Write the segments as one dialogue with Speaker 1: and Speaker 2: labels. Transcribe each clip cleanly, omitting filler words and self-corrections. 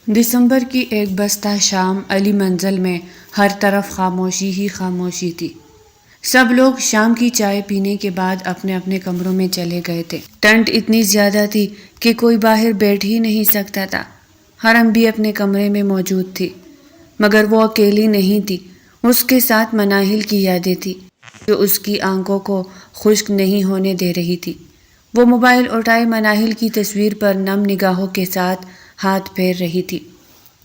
Speaker 1: دسمبر کی ایک بستہ شام علی منزل میں ہر طرف خاموشی ہی خاموشی تھی۔ سب لوگ شام کی چائے پینے کے بعد اپنے اپنے کمروں میں چلے گئے تھے۔ ٹھنڈ اتنی زیادہ تھی کہ کوئی باہر بیٹھ ہی نہیں سکتا تھا۔ حرم بھی اپنے کمرے میں موجود تھی، مگر وہ اکیلی نہیں تھی۔ اس کے ساتھ مناہل کی یادیں تھی جو اس کی آنکھوں کو خشک نہیں ہونے دے رہی تھی۔ وہ موبائل اٹھائے مناہل کی تصویر پر نم نگاہوں کے ساتھ ہاتھ پھیر رہی تھی۔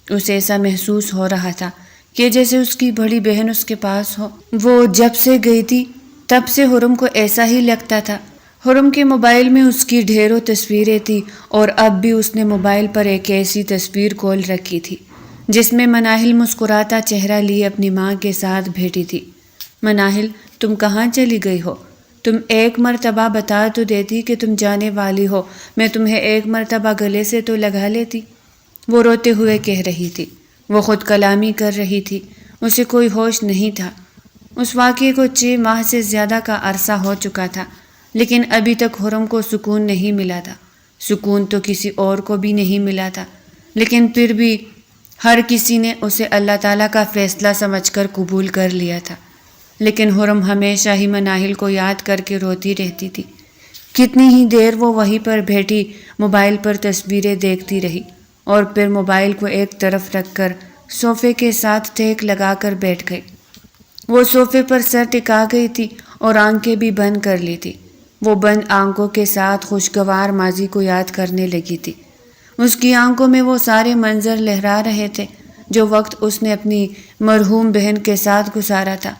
Speaker 1: اسے ایسا محسوس ہو رہا تھا کہ جیسے اس کی بڑی بہن اس کے پاس ہو۔ وہ جب سے گئی تھی تب سے حرم کو ایسا ہی لگتا تھا۔ حرم کے موبائل میں اس کی ڈھیروں تصویریں تھیں اور اب بھی اس نے موبائل پر ایک ایسی تصویر کھول رکھی تھی جس میں مناہل مسکراتا چہرہ لیے اپنی ماں کے ساتھ بیٹھی تھی۔ مناہل، تم کہاں چلی گئی ہو؟ تم ایک مرتبہ بتا تو دیتی کہ تم جانے والی ہو، میں تمہیں ایک مرتبہ گلے سے تو لگا لیتی۔ وہ روتے ہوئے کہہ رہی تھی۔ وہ خود کلامی کر رہی تھی۔ اسے کوئی ہوش نہیں تھا۔ اس واقعے کو 6 ماہ سے زیادہ کا عرصہ ہو چکا تھا، لیکن ابھی تک حرم کو سکون نہیں ملا تھا۔ سکون تو کسی اور کو بھی نہیں ملا تھا، لیکن پھر بھی ہر کسی نے اسے اللہ تعالیٰ کا فیصلہ سمجھ کر قبول کر لیا تھا۔ لیکن حرم ہمیشہ ہی مناہل کو یاد کر کے روتی رہتی تھی۔ کتنی ہی دیر وہ وہیں پر بیٹھی موبائل پر تصویریں دیکھتی رہی اور پھر موبائل کو ایک طرف رکھ کر صوفے کے ساتھ ٹیک لگا کر بیٹھ گئی۔ وہ صوفے پر سر ٹکا گئی تھی اور آنکھیں بھی بند کر لی تھی۔ وہ بند آنکھوں کے ساتھ خوشگوار ماضی کو یاد کرنے لگی تھی۔ اس کی آنکھوں میں وہ سارے منظر لہرا رہے تھے جو وقت اس نے اپنی مرحوم بہن کے ساتھ گزارا تھا،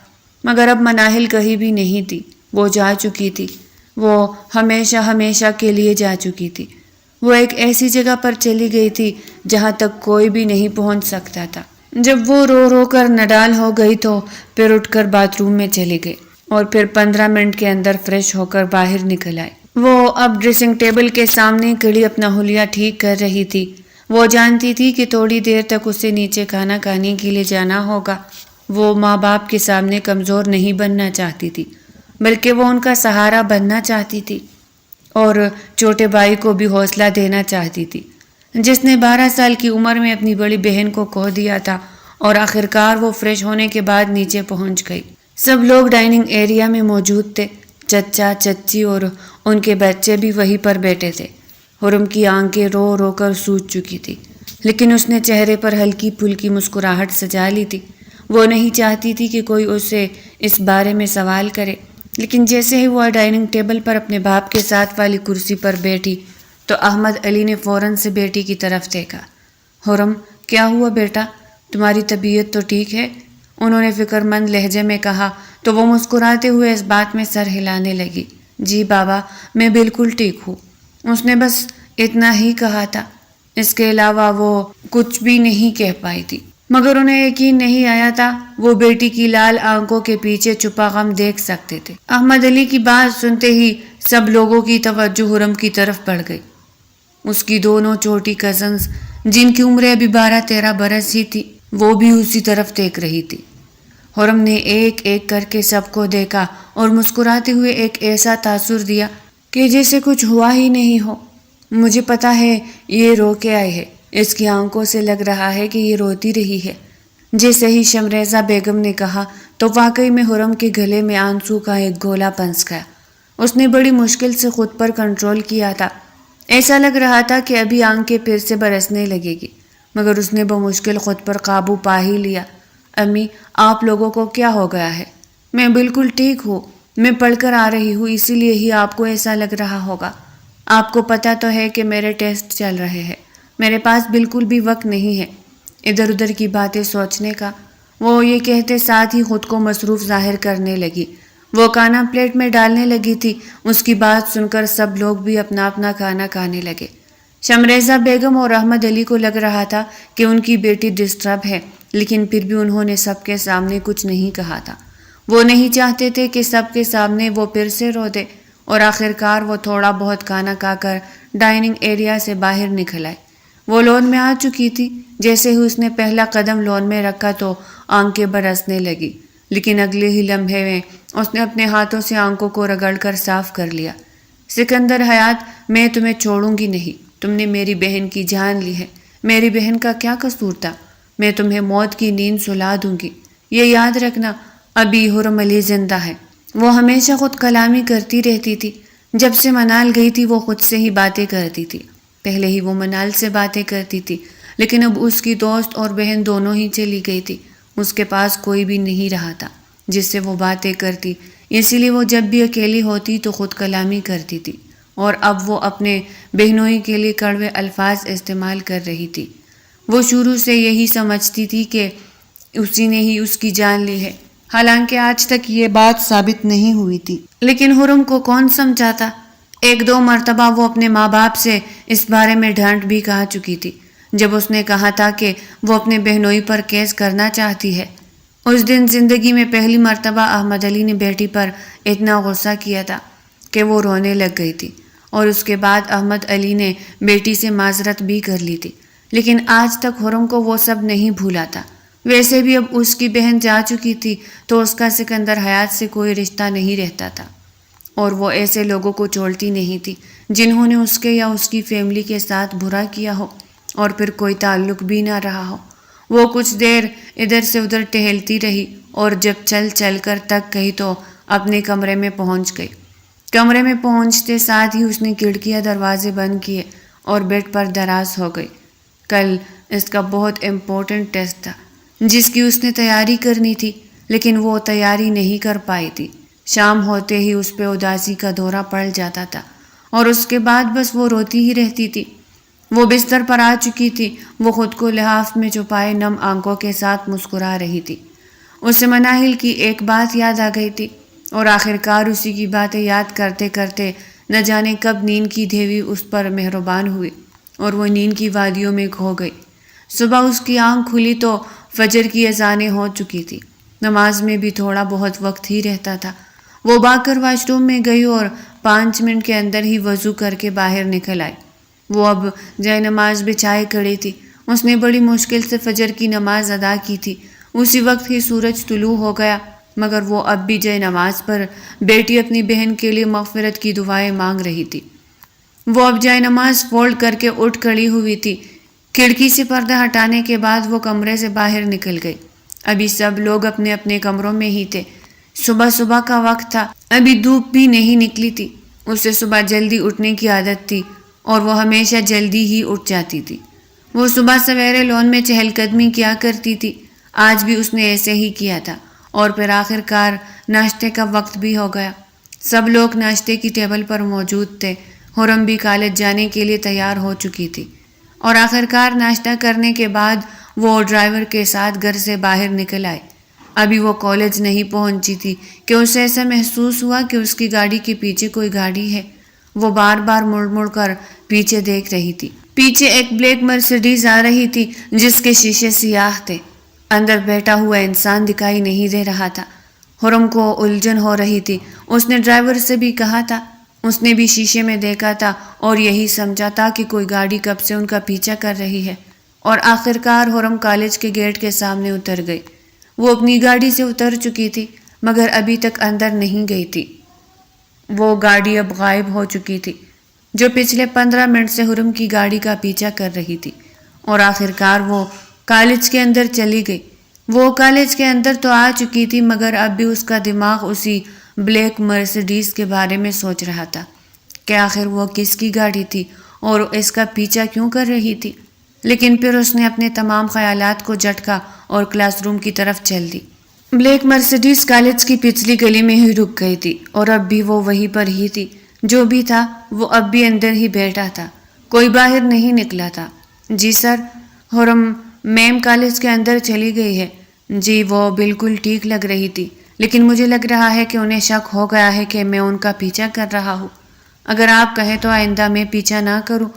Speaker 1: مگر اب مناہل کہیں بھی نہیں تھی۔ وہ جا چکی تھی۔ وہ ہمیشہ ہمیشہ کے لیے جا چکی تھی۔ وہ ایک ایسی جگہ پر چلی گئی تھی جہاں تک کوئی بھی نہیں پہنچ سکتا تھا۔ جب وہ رو رو کر نڈال ہو گئی تو پھر اٹھ کر باتھ روم میں چلی گئی اور پھر 15 منٹ کے اندر فریش ہو کر باہر نکل آئی۔ وہ اب ڈریسنگ ٹیبل کے سامنے کھڑی اپنا حلیہ ٹھیک کر رہی تھی۔ وہ جانتی تھی کہ تھوڑی دیر تک اسے نیچے کھانا کھانے کے لیے جانا ہوگا۔ وہ ماں باپ کے سامنے کمزور نہیں بننا چاہتی تھی، بلکہ وہ ان کا سہارا بننا چاہتی تھی اور چھوٹے بھائی کو بھی حوصلہ دینا چاہتی تھی جس نے 12 سال کی عمر میں اپنی بڑی بہن کو کھو دیا تھا۔ اور آخرکار وہ فریش ہونے کے بعد نیچے پہنچ گئی۔ سب لوگ ڈائننگ ایریا میں موجود تھے۔ چچا، چچی اور ان کے بچے بھی وہیں پر بیٹھے تھے۔ حرم کی آنکھیں رو رو کر سوج چکی تھی، لیکن اس نے چہرے پر ہلکی پھلکی مسکراہٹ سجا لی تھی۔ وہ نہیں چاہتی تھی کہ کوئی اسے اس بارے میں سوال کرے، لیکن جیسے ہی وہ ڈائننگ ٹیبل پر اپنے باپ کے ساتھ والی کرسی پر بیٹھی تو احمد علی نے فوراً سے بیٹی کی طرف دیکھا۔ حرم، کیا ہوا بیٹا؟ تمہاری طبیعت تو ٹھیک ہے؟ انہوں نے فکر مند لہجے میں کہا تو وہ مسکراتے ہوئے اس بات میں سر ہلانے لگی۔ جی بابا، میں بالکل ٹھیک ہوں۔ اس نے بس اتنا ہی کہا تھا، اس کے علاوہ وہ کچھ بھی نہیں کہہ پائی تھی، مگر انہیں یقین نہیں آیا تھا وہ بیٹی کی لال آنکھوں کے پیچھے چھپا غم دیکھ سکتے تھے۔ احمد علی کی بات سنتے ہی سب لوگوں کی توجہ حرم کی طرف بڑھ گئی۔ اس کی دونوں چھوٹی کزنز جن کی عمریں ابھی 12-13 برس ہی تھی، وہ بھی اسی طرف دیکھ رہی تھی۔ حرم نے ایک ایک کر کے سب کو دیکھا اور مسکراتے ہوئے ایک ایسا تاثر دیا کہ جیسے کچھ ہوا ہی نہیں ہو۔ مجھے پتا ہے یہ رو کے آئی ہے، اس کی آنکھوں سے لگ رہا ہے کہ یہ روتی رہی ہے۔ جیسے ہی شمریزہ بیگم نے کہا تو واقعی میں حرم کے گلے میں آنسو کا ایک گولا پنس گیا۔ اس نے بڑی مشکل سے خود پر کنٹرول کیا تھا۔ ایسا لگ رہا تھا کہ ابھی آنکھیں پھر سے برسنے لگے گی، مگر اس نے بمشکل خود پر قابو پا ہی لیا۔ امی، آپ لوگوں کو کیا ہو گیا ہے؟ میں بالکل ٹھیک ہوں، میں پڑھ کر آ رہی ہوں، اسی لیے ہی آپ کو ایسا لگ رہا ہوگا۔ آپ کو پتہ تو ہے کہ میرے ٹیسٹ چل رہے ہیں، میرے پاس بالکل بھی وقت نہیں ہے ادھر ادھر کی باتیں سوچنے کا۔ وہ یہ کہتے ساتھ ہی خود کو مصروف ظاہر کرنے لگی۔ وہ کھانا پلیٹ میں ڈالنے لگی تھی۔ اس کی بات سن کر سب لوگ بھی اپنا اپنا کھانا کھانے لگے۔ شمریزہ بیگم اور احمد علی کو لگ رہا تھا کہ ان کی بیٹی ڈسٹرب ہے، لیکن پھر بھی انہوں نے سب کے سامنے کچھ نہیں کہا تھا۔ وہ نہیں چاہتے تھے کہ سب کے سامنے وہ پھر سے رو دے، اور آخرکار وہ تھوڑا بہت کھانا کھا کر ڈائننگ ایریا سے باہر نکل آئے۔ وہ لون میں آ چکی تھی۔ جیسے ہی اس نے پہلا قدم لون میں رکھا تو آنکھیں برسنے لگی، لیکن اگلے ہی لمحے میں اس نے اپنے ہاتھوں سے آنکھوں کو رگڑ کر صاف کر لیا۔ سکندر حیات، میں تمہیں چھوڑوں گی نہیں، تم نے میری بہن کی جان لی ہے، میری بہن کا کیا قصور تھا؟ میں تمہیں موت کی نیند سلا دوں گی۔ یہ یاد رکھنا ابھی حرم علی زندہ ہے۔ وہ ہمیشہ خود کلامی کرتی رہتی تھی۔ جب سے منال گئی تھی وہ خود سے ہی باتیں کرتی تھی۔ پہلے ہی وہ منال سے باتیں کرتی تھی، لیکن اب اس کی دوست اور بہن دونوں ہی چلی گئی تھی۔ اس کے پاس کوئی بھی نہیں رہا تھا جس سے وہ باتیں کرتی، اسی لیے وہ جب بھی اکیلی ہوتی تو خود کلامی کرتی تھی، اور اب وہ اپنے بہنوئی کے لیے کڑوے الفاظ استعمال کر رہی تھی۔ وہ شروع سے یہی سمجھتی تھی کہ اسی نے ہی اس کی جان لی ہے، حالانکہ آج تک یہ بات ثابت نہیں ہوئی تھی۔ لیکن حرم کو کون سمجھاتا؟ ایک دو مرتبہ وہ اپنے ماں باپ سے اس بارے میں ڈانٹ بھی کہا چکی تھی، جب اس نے کہا تھا کہ وہ اپنے بہنوئی پر کیس کرنا چاہتی ہے۔ اس دن زندگی میں پہلی مرتبہ احمد علی نے بیٹی پر اتنا غصہ کیا تھا کہ وہ رونے لگ گئی تھی، اور اس کے بعد احمد علی نے بیٹی سے معذرت بھی کر لی تھی، لیکن آج تک حرم کو وہ سب نہیں بھولا تھا۔ ویسے بھی اب اس کی بہن جا چکی تھی تو اس کا سکندر حیات سے کوئی رشتہ نہیں رہتا تھا، اور وہ ایسے لوگوں کو چھوڑتی نہیں تھی جنہوں نے اس کے یا اس کی فیملی کے ساتھ برا کیا ہو اور پھر کوئی تعلق بھی نہ رہا ہو۔ وہ کچھ دیر ادھر سے ادھر ٹہلتی رہی، اور جب چل کر تک گئی تو اپنے کمرے میں پہنچ گئی۔ کمرے میں پہنچتے ساتھ ہی اس نے کھڑکیاں دروازے بند کیے اور بیڈ پر دراز ہو گئی۔ کل اس کا بہت امپورٹنٹ ٹیسٹ تھا جس کی اس نے تیاری کرنی تھی، لیکن وہ تیاری نہیں کر پائی تھی۔ شام ہوتے ہی اس پہ اداسی کا دورہ پڑ جاتا تھا، اور اس کے بعد بس وہ روتی ہی رہتی تھی۔ وہ بستر پر آ چکی تھی، وہ خود کو لحاف میں چھپائے نم آنکھوں کے ساتھ مسکرا رہی تھی۔ اسے مناہل کی ایک بات یاد آ گئی تھی، اور آخرکار اسی کی باتیں یاد کرتے کرتے نہ جانے کب نیند کی دیوی اس پر مہربان ہوئی، اور وہ نیند کی وادیوں میں کھو گئی۔ صبح اس کی آنکھ کھلی تو فجر کی اذانیں ہو چکی تھی۔ نماز میں بھی تھوڑا بہت وقت ہی رہتا تھا۔ وہ بھاگ کر واش روم میں گئی اور 5 منٹ کے اندر ہی وضو کر کے باہر نکل آئی۔ وہ اب جائے نماز بچھائے کھڑی تھی۔ اس نے بڑی مشکل سے فجر کی نماز ادا کی تھی۔ اسی وقت ہی سورج طلوع ہو گیا، مگر وہ اب بھی جائے نماز پر بیٹی اپنی بہن کے لیے مغفرت کی دعائیں مانگ رہی تھی۔ وہ اب جائے نماز فولڈ کر کے اٹھ کھڑی ہوئی تھی۔ کھڑکی سے پردہ ہٹانے کے بعد وہ کمرے سے باہر نکل گئی۔ ابھی سب لوگ اپنے اپنے کمروں میں ہی تھے۔ صبح کا وقت تھا، ابھی دھوپ بھی نہیں نکلی تھی۔ اسے صبح جلدی اٹھنے کی عادت تھی، اور وہ ہمیشہ جلدی ہی اٹھ جاتی تھی۔ وہ صبح سویرے لون میں چہل قدمی کیا کرتی تھی۔ آج بھی اس نے ایسے ہی کیا تھا، اور پھر آخر کار ناشتے کا وقت بھی ہو گیا۔ سب لوگ ناشتے کی ٹیبل پر موجود تھے۔ حرم بھی کالج جانے کے لیے تیار ہو چکی تھی، اور آخر کار ناشتہ کرنے کے بعد وہ ڈرائیور کے ساتھ گھر سے باہر نکل آئے۔ ابھی وہ کالج نہیں پہنچی تھی کہ اسے ایسا محسوس ہوا کہ اس کی گاڑی کے پیچھے کوئی گاڑی ہے۔ وہ بار بار مڑ کر پیچھے دیکھ رہی تھی۔ پیچھے ایک بلیک مرسیڈیز آ رہی تھی جس کے شیشے سیاہ تھے۔ اندر بیٹھا ہوا انسان دکھائی نہیں دے رہا تھا۔ حرم کو الجھن ہو رہی تھی۔ اس نے ڈرائیور سے بھی کہا تھا، اس نے بھی شیشے میں دیکھا تھا اور یہی سمجھا تھا کہ کوئی گاڑی کب سے ان کا پیچھا کر رہی ہے، اور آخرکار حرم کالج کے گیٹ کے سامنے اتر گئی۔ وہ اپنی گاڑی سے اتر چکی تھی، مگر ابھی تک اندر نہیں گئی تھی۔ وہ گاڑی اب غائب ہو چکی تھی جو پچھلے 15 منٹ سے حرم کی گاڑی کا پیچھا کر رہی تھی، اور آخرکار وہ کالج کے اندر چلی گئی۔ وہ کالج کے اندر تو آ چکی تھی، مگر اب بھی اس کا دماغ اسی بلیک مرسیڈیز کے بارے میں سوچ رہا تھا کہ آخر وہ کس کی گاڑی تھی اور اس کا پیچھا کیوں کر رہی تھی۔ لیکن پھر اس نے اپنے تمام خیالات کو جھٹکا اور کلاس روم کی طرف چل دی۔ بلیک مرسیڈیز کالج کی پچھلی گلی میں ہی رک گئی تھی، اور اب بھی وہ وہیں پر ہی تھی۔ جو بھی تھا وہ اب بھی اندر ہی بیٹھا تھا، کوئی باہر نہیں نکلا تھا۔ جی سر، حرم میم کالج کے اندر چلی گئی ہے۔ جی، وہ بالکل ٹھیک لگ رہی تھی، لیکن مجھے لگ رہا ہے کہ انہیں شک ہو گیا ہے کہ میں ان کا پیچھا کر رہا ہوں۔ اگر آپ کہیں تو آئندہ میں پیچھا نہ کروں،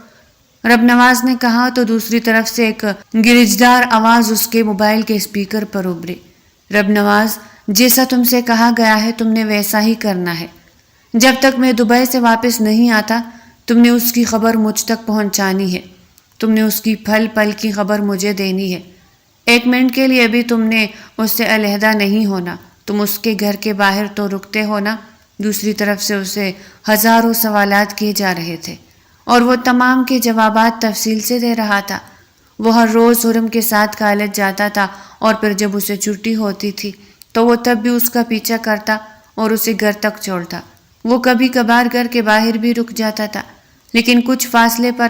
Speaker 1: رب نواز نے کہا تو دوسری طرف سے ایک گرجدار آواز اس کے موبائل کے اسپیکر پر ابھری۔ رب نواز، جیسا تم سے کہا گیا ہے تم نے ویسا ہی کرنا ہے۔ جب تک میں دبئی سے واپس نہیں آتا تم نے اس کی خبر مجھ تک پہنچانی ہے۔ تم نے اس کی پل پل کی خبر مجھے دینی ہے۔ 1 منٹ کے لیے بھی تم نے اس سے علیحدہ نہیں ہونا۔ تم اس کے گھر کے باہر تو رکتے ہو نا۔ دوسری طرف سے اسے ہزاروں سوالات کیے جا رہے تھے، اور وہ تمام کے جوابات تفصیل سے دے رہا تھا۔ وہ ہر روز حرم کے ساتھ کالج جاتا تھا اور پھر جب اسے چھٹی ہوتی تھی تو وہ تب بھی اس کا پیچھا کرتا اور اسے گھر تک چھوڑتا۔ وہ کبھی کبھار گھر کے باہر بھی رک جاتا تھا، لیکن کچھ فاصلے پر،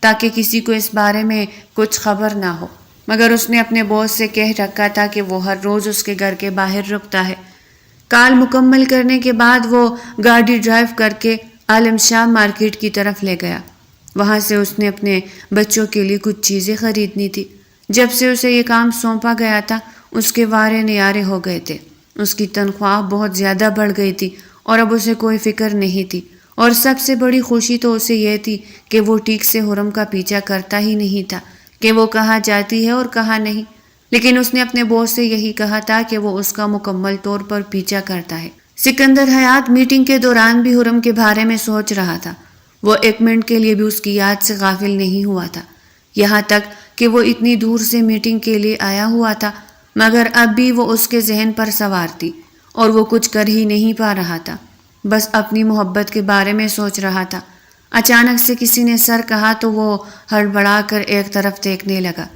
Speaker 1: تاکہ کسی کو اس بارے میں کچھ خبر نہ ہو، مگر اس نے اپنے باس سے کہہ رکھا تھا کہ وہ ہر روز اس کے گھر کے باہر رکتا ہے۔ کال مکمل کرنے کے بعد وہ گاڑی ڈرائیو کر کے عالم شاہ مارکیٹ کی طرف لے گیا۔ وہاں سے اس نے اپنے بچوں کے لیے کچھ چیزیں خریدنی تھی۔ جب سے اسے یہ کام سونپا گیا تھا اس کے وارے نیارے ہو گئے تھے۔ اس کی تنخواہ بہت زیادہ بڑھ گئی تھی اور اب اسے کوئی فکر نہیں تھی، اور سب سے بڑی خوشی تو اسے یہ تھی کہ وہ ٹھیک سے حرم کا پیچھا کرتا ہی نہیں تھا کہ وہ کہاں جاتی ہے اور کہاں نہیں، لیکن اس نے اپنے باس سے یہی کہا تھا کہ وہ اس کا مکمل طور پر پیچھا کرتا ہے۔ سکندر حیات میٹنگ کے دوران بھی حرم کے بارے میں سوچ رہا تھا۔ وہ ایک منٹ کے لیے بھی اس کی یاد سے غافل نہیں ہوا تھا، یہاں تک کہ وہ اتنی دور سے میٹنگ کے لیے آیا ہوا تھا، مگر اب بھی وہ اس کے ذہن پر سوار تھی اور وہ کچھ کر ہی نہیں پا رہا تھا، بس اپنی محبت کے بارے میں سوچ رہا تھا۔ اچانک سے کسی نے سر کہا تو وہ ہڑبڑا کر ایک طرف دیکھنے لگا۔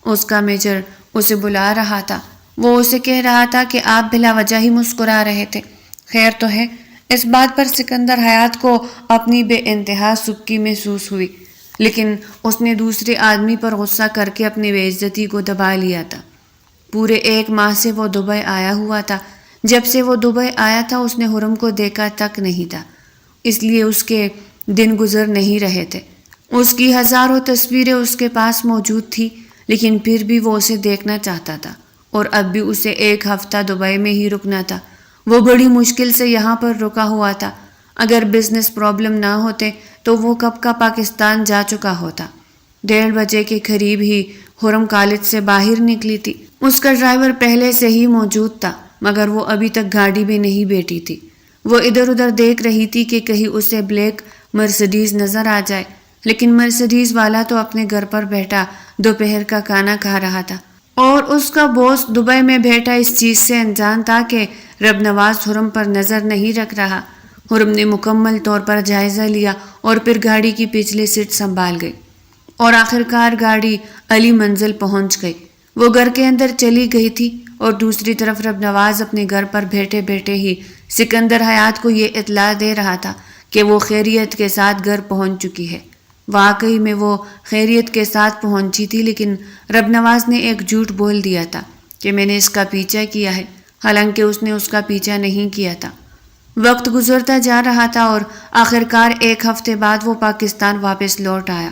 Speaker 1: اس کا میجر اسے بلا رہا تھا۔ وہ اسے کہہ رہا تھا کہ آپ بلا وجہ ہی مسکرا رہے تھے، خیر تو ہے؟ اس بات پر سکندر حیات کو اپنی بے انتہا سبکی محسوس ہوئی، لیکن اس نے دوسرے آدمی پر غصہ کر کے اپنی بے عزتی کو دبا لیا تھا۔ پورے 1 ماہ سے وہ دبئی آیا ہوا تھا۔ جب سے وہ دبئی آیا تھا اس نے حرم کو دیکھا تک نہیں تھا، اس لیے اس کے دن گزر نہیں رہے تھے۔ اس کی ہزاروں تصویریں اس کے پاس موجود تھی، لیکن پھر بھی وہ اسے دیکھنا چاہتا تھا، اور اب بھی اسے 1 ہفتہ دبئی میں ہی رکنا تھا۔ وہ بڑی مشکل سے یہاں پر رکا ہوا تھا۔ اگر بزنس پرابلم نہ ہوتے تو وہ کب کا پاکستان جا چکا ہوتا۔ 1:30 بجے کے قریب ہی حرم کالج سے باہر نکلی تھی۔ اس کا ڈرائیور پہلے سے ہی موجود تھا، مگر وہ ابھی تک گاڑی میں نہیں بیٹھی تھی۔ وہ ادھر ادھر دیکھ رہی تھی کہ کہیں اسے بلیک مرسڈیز نظر آ جائے، لیکن مرسڈیز والا تو اپنے گھر پر بیٹھا دوپہر کا کھانا کھا رہا تھا، اور اس کا باس دبئی میں بیٹھا اس چیز سے انجان تھا کہ رب نواز حرم پر نظر نہیں رکھ رہا۔ حرم نے مکمل طور پر جائزہ لیا اور پھر گاڑی کی پچھلی سیٹ سنبھال گئی، اور آخرکار گاڑی علی منزل پہنچ گئی۔ وہ گھر کے اندر چلی گئی تھی، اور دوسری طرف رب نواز اپنے گھر پر بیٹھے بیٹھے ہی سکندر حیات کو یہ اطلاع دے رہا تھا کہ وہ خیریت کے ساتھ گھر پہنچ چکی ہے۔ واقعی میں وہ خیریت کے ساتھ پہنچی تھی، لیکن رب نواز نے ایک جھوٹ بول دیا تھا کہ میں نے اس کا پیچھا کیا ہے، حالانکہ اس نے اس کا پیچھا نہیں کیا تھا۔ وقت گزرتا جا رہا تھا اور آخرکار 1 ہفتے بعد وہ پاکستان واپس لوٹ آیا۔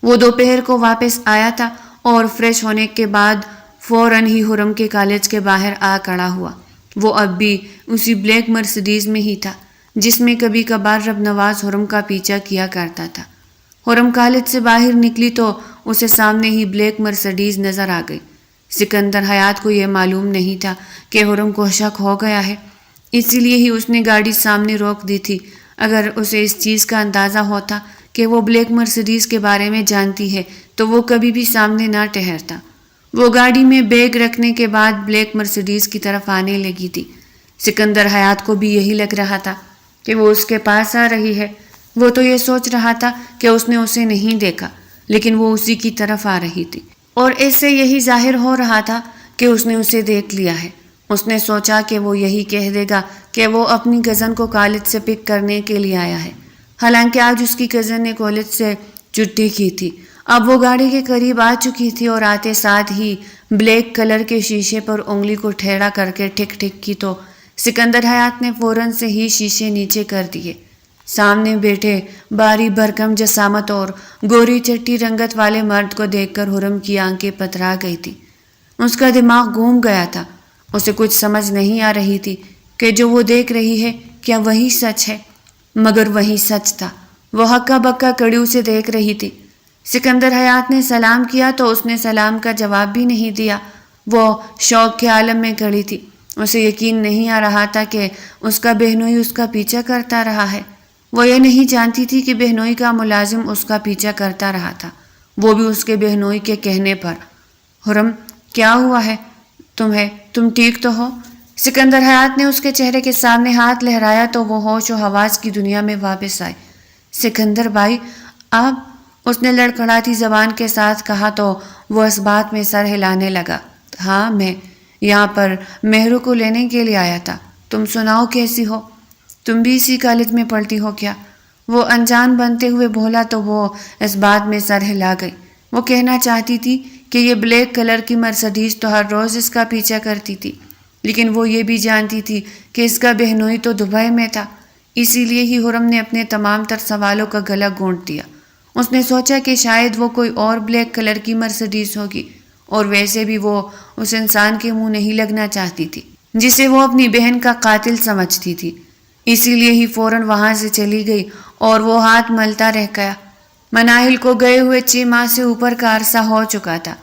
Speaker 1: وہ دوپہر کو واپس آیا تھا اور فریش ہونے کے بعد فوراً ہی حرم کے کالج کے باہر آ کھڑا ہوا۔ وہ اب بھی اسی بلیک مرسڈیز میں ہی تھا جس میں کبھی کبھار رب نواز حرم کا پیچھا کیا کرتا تھا۔ حرم کالج سے باہر نکلی تو اسے سامنے ہی بلیک مرسڈیز نظر آ گئی۔ سکندر حیات کو یہ معلوم نہیں تھا کہ حرم کو شک ہو گیا ہے، اسی لیے ہی اس نے گاڑی سامنے روک دی تھی۔ اگر اسے اس چیز کا اندازہ ہوتا کہ وہ بلیک مرسڈیز کے بارے میں جانتی ہے تو وہ کبھی بھی سامنے نہ ٹھہرتا۔ وہ گاڑی میں بیگ رکھنے کے بعد بلیک مرسڈیز کی طرف آنے لگی تھی۔ سکندر حیات کو بھی یہی لگ رہا تھا کہ وہ اس کے پاس آ رہی ہے۔ وہ تو یہ سوچ رہا تھا کہ اس نے اسے نہیں دیکھا، لیکن وہ اسی کی طرف آ رہی تھی، اور اس سے یہی ظاہر ہو رہا تھا کہ اس نے اسے دیکھ لیا ہے۔ اس نے سوچا کہ وہ یہی کہہ دے گا کہ وہ اپنی کزن کو کالج سے پک کرنے کے لیے آیا ہے، حالانکہ آج اس کی کزن نے کالج سے چھٹی کی تھی۔ اب وہ گاڑی کے قریب آ چکی تھی اور آتے ساتھ ہی بلیک کلر کے شیشے پر انگلی کو ٹھیڑا کر کے ٹھک ٹھک کی تو سکندر حیات نے فوراً سے ہی شیشے نیچے کر دیے۔ سامنے بیٹھے باری بھرکم جسامت اور گوری چٹی رنگت والے مرد کو دیکھ کر حرم کی آنکھیں پترا گئی تھی۔ اس کا دماغ گھوم گیا تھا۔ اسے کچھ سمجھ نہیں آ رہی تھی کہ جو وہ دیکھ رہی ہے کیا وہی سچ ہے، مگر وہی سچ تھا۔ وہ ہکا بکا کڑی اسے دیکھ رہی تھی۔ سکندر حیات نے سلام کیا تو اس نے سلام کا جواب بھی نہیں دیا۔ وہ شوق کے عالم میں کھڑی تھی۔ اسے یقین نہیں آ رہا تھا کہ اس کا بہنوئی اس کا پیچھا کرتا رہا ہے۔ وہ یہ نہیں جانتی تھی کہ بہنوئی کا ملازم اس کا پیچھا کرتا رہا تھا، وہ بھی اس کے بہنوئی کے کہنے پر۔ حرم، کیا ہوا ہے تمہیں؟ تم ٹھیک تو ہو؟ سکندر حیات نے اس کے چہرے کے سامنے ہاتھ لہرایا تو وہ ہوش و حواس کی دنیا میں واپس آئے۔ سکندر بھائی، آپ، اس نے لڑکھڑاتی زبان کے ساتھ کہا تو وہ اسبات میں سر ہلانے لگا۔ ہاں میں یہاں پر مہرو کو لینے کے لیے آیا تھا۔ تم سناؤ کیسی ہو؟ تم بھی اسی کالج میں پڑھتی ہو کیا؟ وہ انجان بنتے ہوئے بولا تو وہ اس بات میں سر ہلا گئی۔ وہ کہنا چاہتی تھی کہ یہ بلیک کلر کی مرسڈیز تو ہر روز اس کا پیچھا کرتی تھی، لیکن وہ یہ بھی جانتی تھی کہ اس کا بہنوئی تو دبئی میں تھا۔ اسی لیے ہی حرم نے اپنے تمام تر سوالوں کا گلا گھونٹ دیا۔ اس نے سوچا کہ شاید وہ کوئی اور بلیک کلر کی مرسڈیز ہوگی، اور ویسے بھی وہ اس انسان کے منہ نہیں لگنا چاہتی تھی جسے وہ اپنی بہن کا قاتل سمجھتی تھی۔ اسی لیے ہی فوراً وہاں سے چلی گئی اور وہ ہاتھ ملتا رہ گیا۔ مناہل کو گئے ہوئے 6 ماہ سے اوپر کا عرصہ ہو چکا تھا،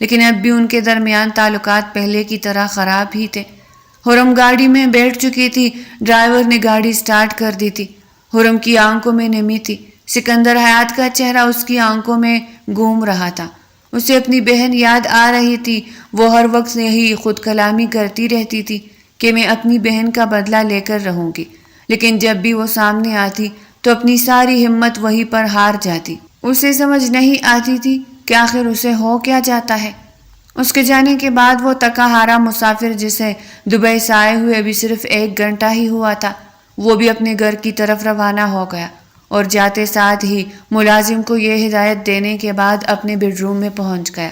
Speaker 1: لیکن اب بھی ان کے درمیان تعلقات پہلے کی طرح خراب ہی تھے۔ حرم گاڑی میں بیٹھ چکی تھی، ڈرائیور نے گاڑی سٹارٹ کر دی تھی۔ حرم کی آنکھوں میں نمی تھی۔ سکندر حیات کا چہرہ اس کی آنکھوں میں گھوم رہا تھا۔ اسے اپنی بہن یاد آ رہی تھی۔ وہ ہر وقت یہی خود کلامی کرتی رہتی تھی کہ میں اپنی بہن کا بدلہ لے کر رہوں گی، لیکن جب بھی وہ سامنے آتی تو اپنی ساری ہمت وہیں پر ہار جاتی۔ اسے سمجھ نہیں آتی تھی کہ آخر اسے ہو کیا جاتا ہے۔ اس کے جانے کے بعد وہ تکا ہارا مسافر جسے دبئی سے آئے ہوئے ابھی صرف 1 گھنٹہ ہی ہوا تھا، وہ بھی اپنے گھر کی طرف روانہ ہو گیا، اور جاتے ساتھ ہی ملازم کو یہ ہدایت دینے کے بعد اپنے بیڈ روم میں پہنچ گیا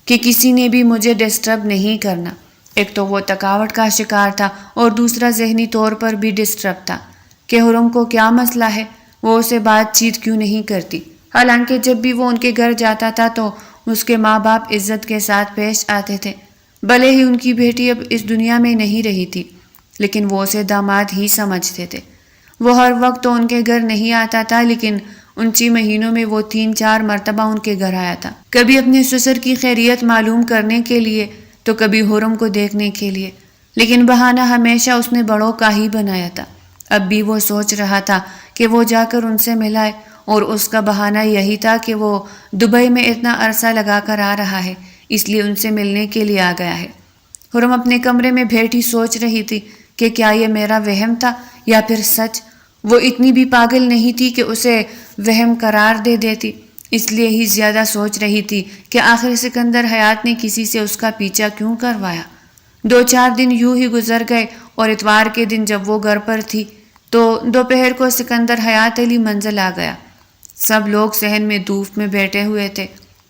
Speaker 1: کہ کسی نے بھی مجھے ڈسٹرب نہیں کرنا۔ ایک تو وہ تھکاوٹ کا شکار تھا اور دوسرا ذہنی طور پر بھی ڈسٹرب تھا کہ حرم کو کیا مسئلہ ہے، وہ اسے بات چیت کیوں نہیں کرتی۔ حالانکہ جب بھی وہ ان کے گھر جاتا تھا تو اس کے ماں باپ عزت کے ساتھ پیش آتے تھے، بھلے ہی ان کی بیٹی اب اس دنیا میں نہیں رہی تھی، لیکن وہ اسے داماد ہی سمجھتے تھے۔ وہ ہر وقت تو ان کے گھر نہیں آتا تھا، لیکن ان 6 مہینوں میں وہ 3-4 مرتبہ ان کے گھر آیا تھا، کبھی اپنے سسر کی خیریت معلوم کرنے کے لیے تو کبھی حرم کو دیکھنے کے لیے، لیکن بہانہ ہمیشہ اس نے بڑوں کا ہی بنایا تھا۔ اب بھی وہ سوچ رہا تھا کہ وہ جا کر ان سے ملائے، اور اس کا بہانہ یہی تھا کہ وہ دبئی میں اتنا عرصہ لگا کر آ رہا ہے، اس لیے ان سے ملنے کے لیے آ گیا ہے۔ حرم اپنے کمرے میں بیٹھی سوچ رہی تھی کہ کیا یہ میرا وہم تھا یا پھر سچ۔ وہ اتنی بھی پاگل نہیں تھی کہ اسے وہم قرار دے دیتی، اس لیے ہی زیادہ سوچ رہی تھی کہ آخر سکندر حیات نے کسی سے اس کا پیچھا کیوں کروایا۔ 2-4 دن یوں ہی گزر گئے، اور اتوار کے دن جب وہ گھر پر تھی تو دوپہر کو سکندر حیات علی منزل آ گیا۔ سب لوگ صحن میں دھوپ میں بیٹھے ہوئے تھے۔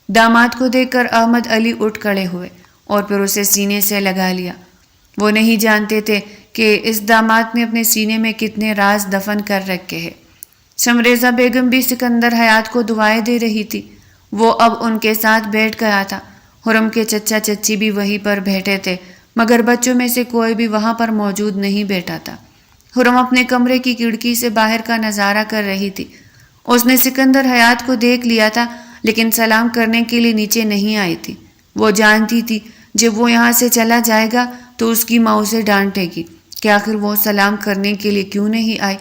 Speaker 1: داماد کو دیکھ کر احمد علی اٹھ کھڑے ہوئے اور پھر اسے سینے سے لگا لیا۔ وہ نہیں جانتے تھے کہ اس داماد نے اپنے سینے میں کتنے راز دفن کر رکھے ہیں۔ شمریزہ بیگم بھی سکندر حیات کو دعائیں دے رہی تھی۔ وہ اب ان کے ساتھ بیٹھ گیا تھا۔ حرم کے چچا چچی بھی وہیں پر بیٹھے تھے، مگر بچوں میں سے کوئی بھی وہاں پر موجود نہیں بیٹھا تھا۔ حرم اپنے کمرے کی کھڑکی سے باہر کا نظارہ کر رہی تھی۔ اس نے سکندر حیات کو دیکھ لیا تھا، لیکن سلام کرنے کے لیے نیچے نہیں آئی تھی۔ وہ جانتی تھی جب وہ یہاں سے چلا جائے گا تو اس کی ماں اسے ڈانٹے گی کہ آخر وہ سلام کرنے کے لیے کیوں نہیں آئی،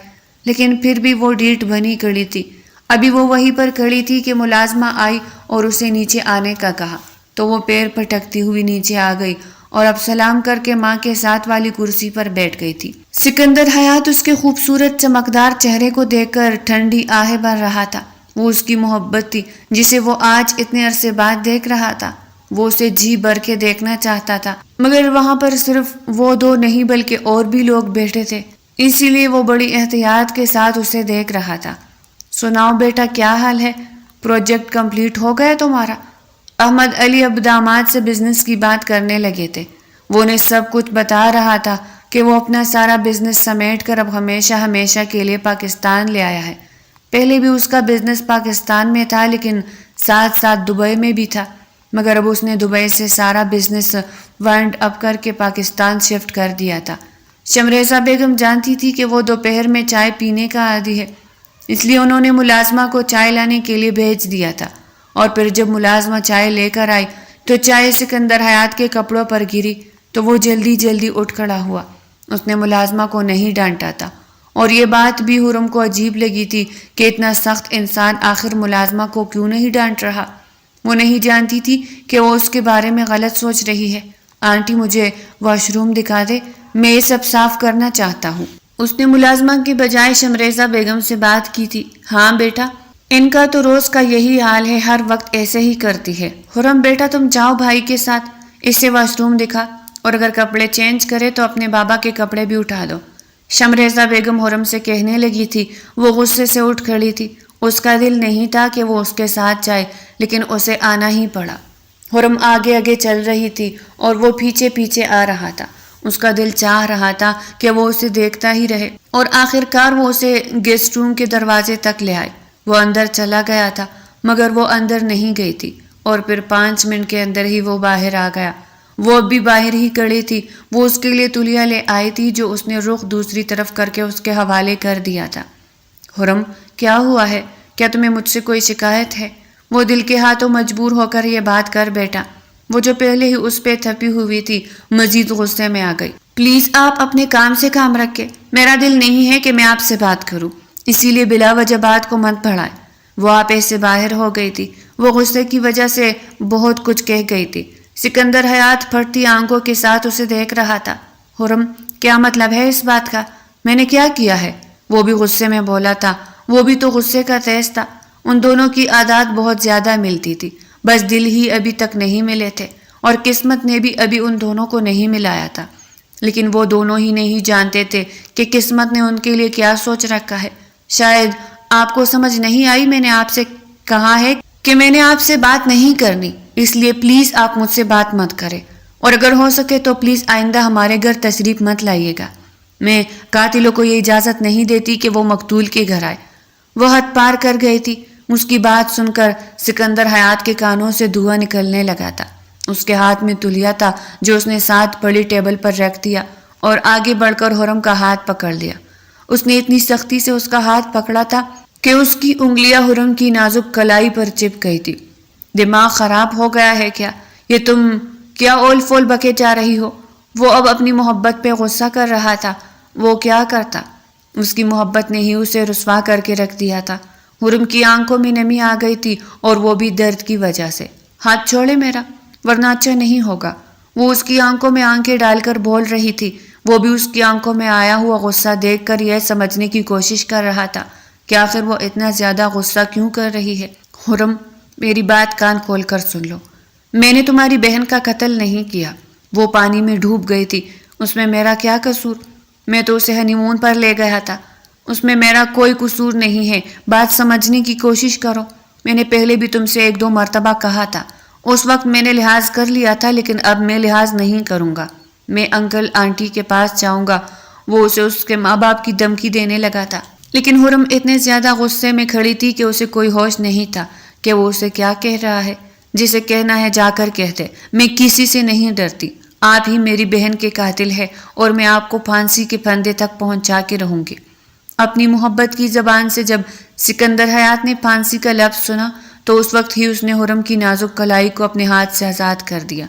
Speaker 1: لیکن پھر بھی وہ ڈیٹ بنی کھڑی تھی۔ ابھی وہ وہیں پر کھڑی تھی کہ ملازمہ آئی اور اسے نیچے آنے کا کہا، تو وہ پیر پٹکتی ہوئی نیچے آ گئی اور اب سلام کر کے ماں کے ساتھ والی کرسی پر بیٹھ گئی تھی۔ سکندر حیات اس کے خوبصورت چمکدار چہرے کو دیکھ کر ٹھنڈی آہیں بھر رہا تھا۔ وہ اس کی محبت تھی جسے وہ آج اتنے عرصے بعد دیکھ رہا تھا۔ وہ اسے جی بھر کے دیکھنا چاہتا تھا، مگر وہاں پر صرف وہ 2 نہیں بلکہ اور بھی لوگ بیٹھے تھے، اسی لیے وہ بڑی احتیاط کے ساتھ اسے دیکھ رہا تھا۔ سناؤ بیٹا، کیا حال ہے؟ پروجیکٹ کمپلیٹ ہو گیا تمہارا؟ احمد علی اب داماد سے بزنس کی بات کرنے لگے تھے۔ وہ انہیں سب کچھ بتا رہا تھا کہ وہ اپنا سارا بزنس سمیٹ کر اب ہمیشہ کے لیے پاکستان لے آیا ہے۔ پہلے بھی اس کا بزنس پاکستان میں تھا، لیکن ساتھ ساتھ دبئی میں بھی تھا، مگر اب اس نے دبئی سے سارا بزنس وائنڈ اپ کر کے پاکستان شفٹ کر دیا تھا۔ شمریزہ بیگم جانتی تھی کہ وہ دوپہر میں چائے پینے کا عادی ہے، اس لیے انہوں نے ملازمہ کو چائے لانے کے لیے بھیج دیا تھا، اور پھر جب ملازمہ چائے لے کر آئی تو چائے سکندر حیات کے کپڑوں پر گری تو وہ جلدی اٹھ کھڑا ہوا۔ اس نے ملازمہ کو نہیں ڈانٹا تھا، اور یہ بات بھی حرم کو عجیب لگی تھی کہ اتنا سخت انسان آخر ملازمہ کو کیوں نہیں ڈانٹ رہا۔ وہ نہیں جانتی تھی کہ وہ اس کے بارے میں غلط سوچ رہی ہے۔ آنٹی مجھے واش روم دکھا دے، میں یہ سب صاف کرنا چاہتا ہوں۔ اس نے ملازمہ کے بجائے شمریزہ بیگم سے بات کی تھی۔ ہاں بیٹا، ان کا تو روز کا یہی حال ہے، ہر وقت ایسے ہی کرتی ہے۔ حرم بیٹا تم جاؤ بھائی کے ساتھ، اسے واش روم دکھا، اور اگر کپڑے چینج کرے تو اپنے بابا کے کپڑے بھی اٹھا دو۔ شمریزہ بیگم حرم سے کہنے لگی تھی۔ وہ غصے سے اٹھ کھڑی تھی۔ اس کا دل نہیں تھا کہ وہ اس کے ساتھ جائے، لیکن اسے آنا ہی پڑا۔ حرم آگے آگے چل رہی تھی اور وہ پیچھے پیچھے آ رہا تھا۔ اس کا دل چاہ رہا تھا کہ وہ اسے دیکھتا ہی رہے، اور آخر کار وہ اسے گیسٹ روم کے دروازے تک لے آئے۔ وہ اندر چلا گیا تھا، مگر وہ اندر نہیں گئی تھی، اور پھر 5 منٹ کے اندر ہی وہ باہر آ گیا۔ وہ اب بھی باہر ہی کھڑی تھی۔ وہ اس کے لیے تولیا لے آئی تھی جو اس نے رخ دوسری طرف کر کے اس کے حوالے کر دیا تھا۔ حرم کیا ہوا ہے؟ کیا تمہیں مجھ سے کوئی شکایت ہے؟ وہ دل کے ہاتھوں مجبور ہو کر یہ بات کر بیٹھا۔ وہ جو پہلے ہی اس پہ تھپی ہوئی تھی مزید غصے میں آ گئی۔ پلیز آپ اپنے کام سے کام رکھیں، میرا دل نہیں ہے کہ میں آپ سے بات کروں، اسی لیے بلا وجہ بات کو مت بڑھائیں۔ وہ آپے سے باہر ہو گئی تھی۔ وہ غصے کی وجہ سے بہت کچھ کہہ گئی تھی۔ سکندر حیات پھٹتی آنکھوں کے ساتھ اسے دیکھ رہا تھا۔ حرم کیا مطلب ہے اس بات کا؟ میں نے کیا کیا ہے؟ وہ بھی غصے میں بولا تھا۔ وہ بھی تو غصے کا تیز تھا۔ ان دونوں کی عادات بہت زیادہ ملتی تھی، بس دل ہی ابھی تک نہیں ملے تھے، اور قسمت نے بھی ابھی ان دونوں کو نہیں ملایا تھا۔ لیکن وہ دونوں ہی نہیں جانتے تھے کہ قسمت نے ان کے لیے کیا سوچ رکھا ہے۔ شاید آپ کو سمجھ نہیں آئی، میں نے آپ سے کہا ہے کہ میں نے آپ سے بات نہیں کرنی، اس لیے پلیز آپ مجھ سے بات مت کریں، اور اگر ہو سکے تو پلیز آئندہ ہمارے گھر تشریف مت لائیے گا۔ میں قاتلوں کو یہ اجازت نہیں دیتی کہ وہ مقتول کے گھر آئے۔ وہ حد پار کر گئی تھی۔ اس کی بات سن کر سکندر حیات کے کانوں سے دھواں نکلنے لگا تھا۔ اس کے ہاتھ میں تولیا تھا جو اس نے ساتھ پڑی ٹیبل پر رکھ دیا، اور آگے بڑھ کر حرم کا ہاتھ پکڑ لیا۔ اس نے اتنی سختی سے اس کا ہاتھ پکڑا تھا کہ اس کی انگلیاں حرم کی نازک کلائی پر چپک گئی تھی۔ دماغ خراب ہو گیا ہے کیا؟ یہ تم کیا اول فول بکے جا رہی ہو؟ وہ اب اپنی محبت پہ غصہ کر رہا تھا۔ وہ کیا کرتا؟ اس کی محبت نے ہی اسے رسوا کر کے رکھ دیا تھا۔ حرم کی آنکھوں میں نمی آ گئی تھی، اور وہ بھی درد کی وجہ سے۔ ہاتھ چھوڑے میرا، ورنہ اچھا نہیں ہوگا۔ وہ اس کی آنکھوں میں آنکھیں ڈال کر بول رہی تھی۔ وہ بھی اس کی آنکھوں میں آیا ہوا غصہ دیکھ کر یہ سمجھنے کی کوشش کر رہا تھا کہ آخر وہ اتنا زیادہ غصہ کیوں کر رہی ہے۔ حرم میری بات کان کھول کر سن لو۔ میں نے تمہاری بہن کا قتل نہیں کیا۔ وہ پانی میں ڈوب گئی تھی، اس میں میرا کیا قصور؟ میں تو اسے ہنی مون پر لے گیا تھا، اس میں میرا کوئی قصور نہیں ہے۔ بات سمجھنے کی کوشش کرو۔ میں نے پہلے بھی تم سے 1-2 مرتبہ کہا تھا، اس وقت میں نے لحاظ کر لیا تھا، لیکن اب میں لحاظ نہیں کروں گا۔ میں انکل آنٹی کے پاس جاؤں گا۔ وہ اسے اس کے ماں باپ کی دھمکی دینے لگا تھا، لیکن حرم اتنے زیادہ غصے میں کھڑی تھی کہ اسے کوئی ہوش نہیں تھا کہ وہ اسے کیا کہہ رہا ہے۔ جسے کہنا ہے جا کر کہتے، میں کسی سے نہیں ڈرتی۔ آپ ہی میری بہن کے قاتل ہے، اور میں آپ کو پھانسی کے پھندے تک پہنچا کے رہوں گی۔ اپنی محبت کی زبان سے جب سکندر حیات نے پھانسی کا لفظ سنا تو اس وقت ہی اس نے حرم کی نازک کلائی کو اپنے ہاتھ سے آزاد کر دیا۔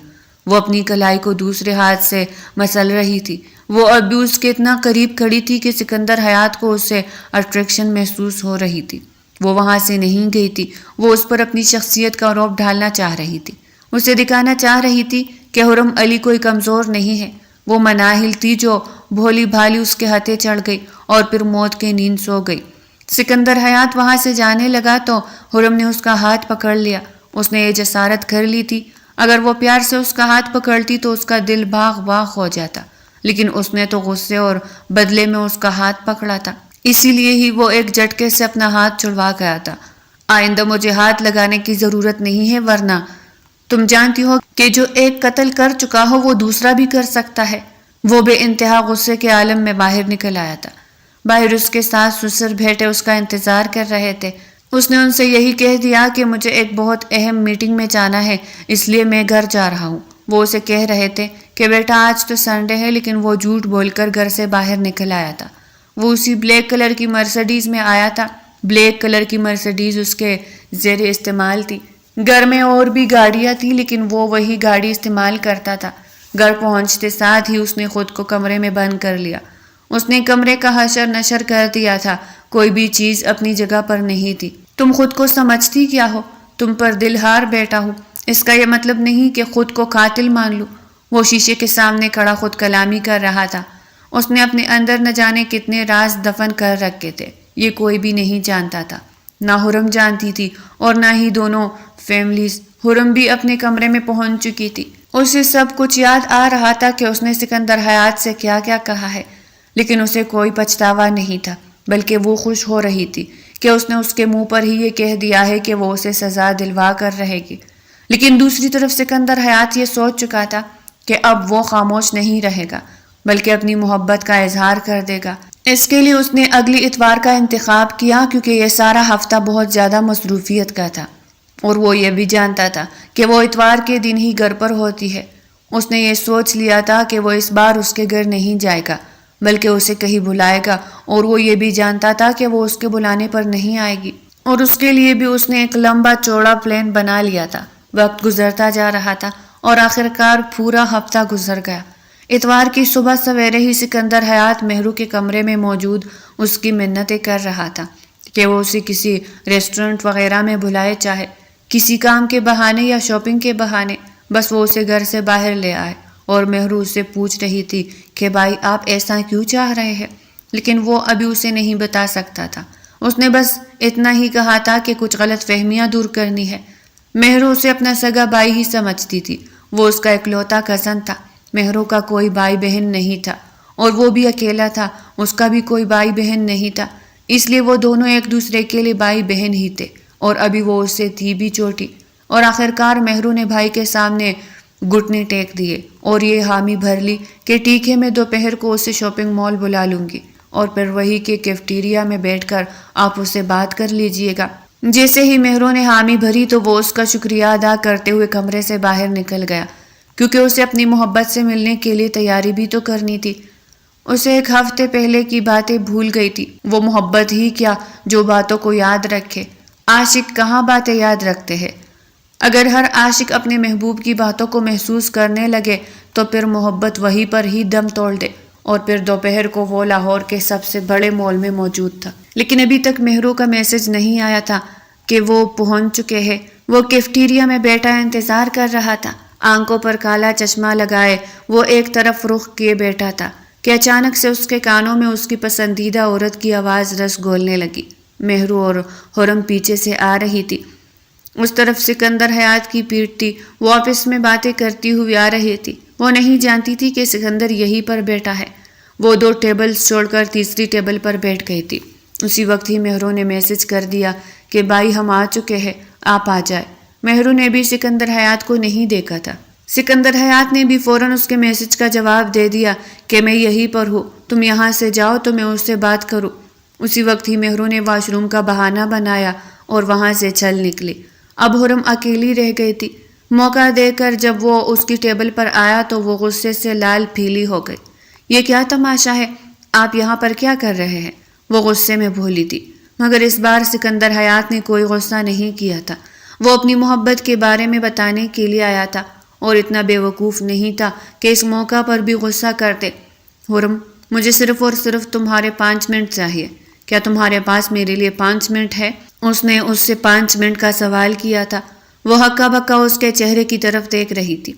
Speaker 1: وہ اپنی کلائی کو دوسرے ہاتھ سے مسل رہی تھی۔ وہ اب بھی اس کے اتنا قریب کھڑی تھی کہ سکندر حیات کو اس سے اٹریکشن محسوس ہو رہی تھی۔ وہ وہاں سے نہیں گئی تھی۔ وہ اس پر اپنی شخصیت کا رعب ڈالنا چاہ رہی تھی۔ اسے دکھانا چاہ رہی تھی کہ حرم علی کوئی کمزور نہیں ہے۔ وہ مناہل تھی جو بھولی بھالی اس کے ہاتھے چڑھ گئی اور پھر موت کے نیند سو گئی۔ سکندر حیات وہاں سے جانے لگا تو حرم نے اس کا ہاتھ پکڑ لیا۔ اس نے یہ جسارت کر لی تھی، اگر وہ پیار سے اس کا ہاتھ پکڑتی تو اس کا دل باغ باغ ہو جاتا، لیکن اس نے تو غصے اور بدلے میں اس کا ہاتھ پکڑا تھا، اسی لیے ہی وہ ایک جھٹکے سے اپنا ہاتھ چھڑوا گیا تھا۔ آئندہ مجھے ہاتھ لگانے کی ضرورت نہیں ہے، ورنہ تم جانتی ہو کہ جو ایک قتل کر چکا ہو وہ دوسرا بھی کر سکتا ہے۔ وہ بے انتہا غصے کے عالم میں باہر نکل آیا تھا۔ باہر اس کے ساتھ سسر بیٹے اس کا انتظار کر رہے تھے۔ اس نے ان سے یہی کہہ دیا کہ مجھے ایک بہت اہم میٹنگ میں جانا ہے، اس لیے میں گھر جا رہا ہوں۔ وہ اسے کہہ رہے تھے کہ بیٹا آج تو سنڈے ہے، لیکن وہ جھوٹ بول کر گھر سے باہر نکل آیا تھا۔ وہ اسی بلیک کلر کی مرسڈیز میں آیا تھا۔ بلیک کلر کی مرسڈیز اس کے زیر استعمال تھی۔ گھر میں اور بھی گاڑیاں تھیں، لیکن وہ وہی گاڑی استعمال کرتا تھا۔ گھر پہنچتے ساتھ ہی اس نے خود کو کمرے میں بند کر لیا۔ اس نے کمرے کا حشر نشر کر دیا تھا، کوئی بھی چیز اپنی جگہ پر نہیں تھی۔ تم خود کو سمجھتی کیا ہو؟ تم پر دل ہار بیٹھا ہو۔ اس کا یہ مطلب نہیں کہ خود کو قاتل مان لو۔ وہ شیشے کے سامنے کھڑا خود کلامی کر رہا تھا۔ اس نے اپنے اندر نہ جانے کتنے راز دفن کر رکھے تھے، یہ کوئی بھی نہیں جانتا تھا، نہ حرم جانتی تھی اور نہ ہی دونوں فیملیز۔ حرم بھی اپنے کمرے میں پہنچ چکی تھی۔ اسے سب کچھ یاد آ رہا تھا کہ اس نے سکندر حیات سے کیا کیا کہا ہے، لیکن اسے کوئی پچھتاوا نہیں تھا، بلکہ وہ خوش ہو رہی تھی کہ اس نے اس کے منہ پر ہی یہ کہہ دیا ہے کہ وہ اسے سزا دلوا کر رہے گی۔ لیکن دوسری طرف سکندر حیات یہ سوچ چکا تھا کہ اب وہ خاموش نہیں رہے گا، بلکہ اپنی محبت کا اظہار کر دے گا۔ اس کے لیے اس نے اگلی اتوار کا انتخاب کیا، کیونکہ یہ سارا ہفتہ بہت زیادہ مصروفیت کا تھا، اور وہ یہ بھی جانتا تھا کہ وہ اتوار کے دن ہی گھر پر ہوتی ہے۔ اس نے یہ سوچ لیا تھا کہ وہ اس بار اس کے گھر نہیں جائے گا، بلکہ اسے کہیں بلائے گا، اور وہ یہ بھی جانتا تھا کہ وہ اس کے بلانے پر نہیں آئے گی، اور اس کے لیے بھی اس نے ایک لمبا چوڑا پلان بنا لیا تھا۔ وقت گزرتا جا رہا تھا اور آخرکار پورا ہفتہ گزر گیا۔ اتوار کی صبح سویرے ہی سکندر حیات مہرو کے کمرے میں موجود اس کی منتیں کر رہا تھا کہ وہ اسے کسی ریسٹورنٹ وغیرہ میں بلائے، چاہے کسی کام کے بہانے یا شاپنگ کے بہانے، بس وہ اسے گھر سے باہر لے آئے۔ اور مہرو اسے پوچھ رہی تھی کہ بھائی آپ ایسا کیوں چاہ رہے ہیں، لیکن وہ ابھی اسے نہیں بتا سکتا تھا۔ اس نے بس اتنا ہی کہا تھا کہ کچھ غلط فہمیاں دور کرنی ہے۔ مہرو اسے اپنا سگا بھائی ہی سمجھتی تھی، وہ اس کا اکلوتا کزن تھا۔ مہرو کا کوئی بھائی بہن نہیں تھا، اور وہ بھی اکیلا تھا، اس کا بھی کوئی بھائی بہن نہیں تھا، اس لیے وہ دونوں ایک دوسرے کے لیے بھائی بہن ہی تھے، اور ابھی وہ اس سے تھی بھی چھوٹی۔ اور آخرکار مہرو نے بھائی کے سامنے گھٹنے ٹیک دیے اور یہ حامی بھر لی کہ ٹھیک ہے، میں دوپہر کو اسے شاپنگ مال بلا لوں گی، اور پھر وہی کے کیفٹیریا میں بیٹھ کر آپ اسے بات کر لیجئے گا۔ جیسے ہی مہرو نے حامی بھری تو وہ اس کا شکریہ ادا کرتے ہوئے کمرے سے باہر نکل گیا، کیونکہ اسے اپنی محبت سے ملنے کے لیے تیاری بھی تو کرنی تھی۔ اسے ایک ہفتے پہلے کی باتیں بھول گئی تھی۔ وہ محبت ہی کیا جو باتوں کو یاد رکھے، عاشق کہاں باتیں یاد رکھتے ہیں۔ اگر ہر عاشق اپنے محبوب کی باتوں کو محسوس کرنے لگے تو پھر محبت وہیں پر ہی دم توڑ دے۔ اور پھر دوپہر کو وہ لاہور کے سب سے بڑے مال میں موجود تھا، لیکن ابھی تک مہرو کا میسج نہیں آیا تھا کہ وہ پہنچ چکے ہیں۔ وہ کیفٹیریا میں بیٹھا انتظار کر رہا تھا، آنکھوں پر کالا چشمہ لگائے وہ ایک طرف رخ کیے بیٹھا تھا کہ اچانک سے اس کے کانوں میں اس کی پسندیدہ عورت کی آواز رس گھولنے لگی۔ مہرو اور حرم پیچھے سے آ رہی تھی، اس طرف سکندر حیات کی پیٹھ تھی، وہ آپس میں باتیں کرتی ہوئی آ رہی تھی۔ وہ نہیں جانتی تھی کہ سکندر یہیں پر بیٹھا ہے۔ وہ 2 ٹیبلز چھوڑ کر تیسری ٹیبل پر بیٹھ گئی تھی۔ اسی وقت ہی مہرو نے میسج کر دیا کہ بھائی ہم آ چکے ہیں، آپ آ جائے۔ مہرو نے بھی سکندر حیات کو نہیں دیکھا تھا۔ سکندر حیات نے بھی فوراً اس کے میسج کا جواب دے دیا کہ میں یہیں پر ہوں، تم یہاں سے جاؤ تو میں اس سے بات کروں۔ اسی وقت ہی مہرو نے واش روم کا بہانہ بنایا اور وہاں سے چل نکلی۔ اب حرم اکیلی رہ گئی تھی۔ موقع دے کر جب وہ اس کی ٹیبل پر آیا تو وہ غصے سے لال پیلی ہو گئی۔ یہ کیا تماشا ہے، آپ یہاں پر کیا کر رہے ہیں؟ وہ غصے میں بولی تھی، مگر اس بار سکندر حیات نے کوئی غصہ نہیں کیا تھا۔ وہ اپنی محبت کے بارے میں بتانے کے لیے آیا تھا اور اتنا بے وقوف نہیں تھا کہ اس موقع پر بھی غصہ کرتے۔ حرم، مجھے صرف اور صرف تمہارے 5 منٹ چاہیے، کیا تمہارے پاس میرے لیے 5 منٹ ہے؟ اس نے اس سے 5 منٹ کا سوال کیا تھا۔ وہ ہکا بکا اس کے چہرے کی طرف دیکھ رہی تھی۔